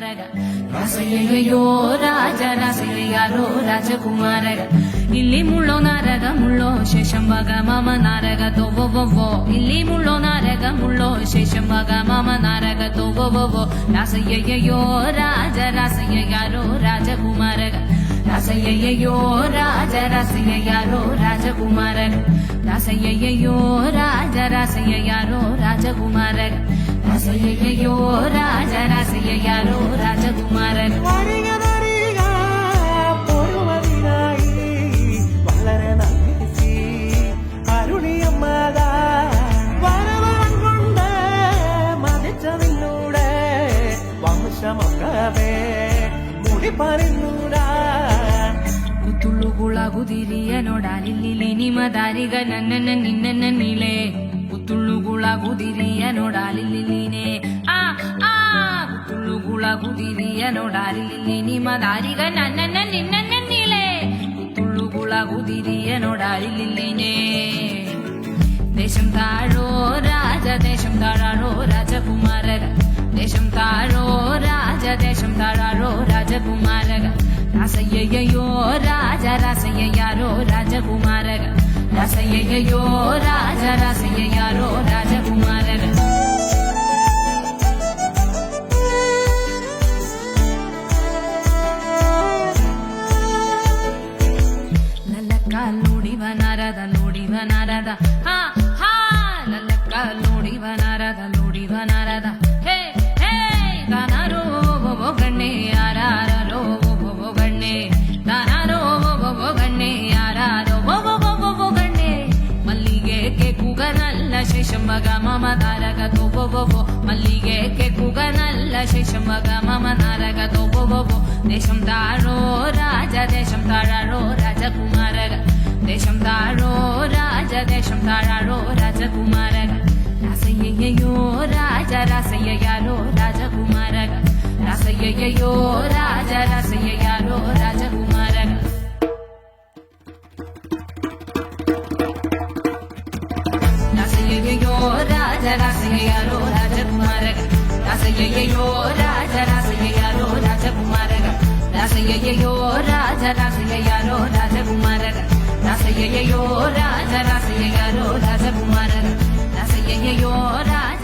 ರಾಜಕುಮಾರಗ ರಸಯ್ಯಯ್ಯೋ ರಾಜ ರಸಯ್ಯಾರೋ ರಾಜಕುಮಾರಗ ಇಲ್ಲಿ ಮುಳ್ಳೋ ನಾರಗ ಮುಳ್ಳೋ ಶೇಷಂಬಗ ಮಾಮ ನಾರಗ ತೋವೋ ಇಲ್ಲಿ ಮುಳ್ಳೋ ನಾರಗ ಮುಳ್ಳೋ ಶೇಷಂಬಗ ಮಾಮ ನಾರಗ ತೋವೋ ರಸಯ್ಯಯ್ಯೋ ರಾಜ ರಸಯ್ಯಾರೋ ರಾಜಕುಮಾರಗ ರಸಯ್ಯಯ್ಯೋ ರಾಜ ರಸಯ್ಯಾರೋ ರಾಜಕುಮಾರಗ ರಸಯ್ಯಯ್ಯೋ ರಾಜ ರಸಯ್ಯಾರೋ ರಾಜಕುಮಾರಗ ರಸಯ್ಯಯ್ಯೋ ರಾಜ ರಸಯ್ಯಾರೋ ರಾಜಕುಮಾರಗ വളരെ നന്ദി അരുണിയമ്മത വരവരം കൊണ്ട് മതിച്ച നിന്നൂടെ വംശമൊക്കവേ മുടി പറയുന്നൂടാ ಕುತುಳುಗುಳಾಗುದಿರಿಯ ನೋಡಾಲಿಲ್ಲಿ ನಿಮ್ಮ ದಾರಿಗ ನನ್ನನ್ನ ನಿನ್ನನ್ನ ನೀಳೆ ಕುತುಳುಗುಳಾಗುದಿರಿಯ ನೋಡಾಲಿಲ್ಲಿನೇ ಕುತುಳುಗುಳಾಗುದಿರಿಯ ನೋಡಾಲಿಲ್ಲಿ ನಿಮ್ಮ ದಾರಿಗ ನನ್ನನ್ನ ನಿನ್ನನ್ನ ನೀಳೆ കുത്തുള്ളുകുളകുതിരിയ നോടാലില്ലിനെ ദേശം താഴോ രാജ ദേശം താഴാറോ രാജകുമാരക ദേശം താഴോ രാജ ദേശം താഴാറോ രാജകുമാരക രാസയ്യയ്യോ രാജ രാസയ്യാരോ രാജകുമാരക രാസയ്യയ്യോ രാജ രാസയ്യാരോ രാജകുമാരക ನೋಡಿವನಾರದ ಹಾ ಹಾ ಲಲ್ಲಕ್ಕ ನೋಡಿವನಾರದ ಹೇ ಹೇ ತಾನಾರೋ ಗಣ್ಣೆ ಯಾರೋ ಗಣ್ಣೆ ತಾನಾರೋ ಗಣ್ಣೆ ಯಾರೋ ಗಣ್ಣೆ ಮಲ್ಲಿಗೆ ಕೆಕ್ಕುಗನಲ್ಲ ಶೇಷಂಬಗ ಮಮ ನಾರಗ ತೋಬೋ ಮಲ್ಲಿಗೆ ಕೆಕ್ಕುಗನಲ್ಲ ಶೇಷಂಬಗ ಮಮ ನಾರಗ ತೋಬೋ ದೇಶಂ ತಾಳೋ ರಾಜ ದೇಶಂ ತಾಳಾರೋ ರಾಜಕುಮಾರಗ ദേശം താഴോ രാജ ദേശം താഴാറോ രാജകുമാരക രാസയ്യയ്യോ രാജ രാസയ്യാരോ രാജകുമാരക രാസയ്യയ്യോ രാജ രാസയ്യാരോ രാജകുമാരക രാസയ്യയ്യോ രാജ രാസയ്യാരോ രാജകുമാരക രാസയ്യയ്യോ രാജ രാസയ്യാരോ രാജകുമാരക രാസയ്യയ്യോ രാജ രാസയ്യാരോ രാജകുമാരക രാസയ്യയ്യോ രാജ രാസയ്യാരോ രാജകുമാരക രാസയ്യയ്യോ രാജ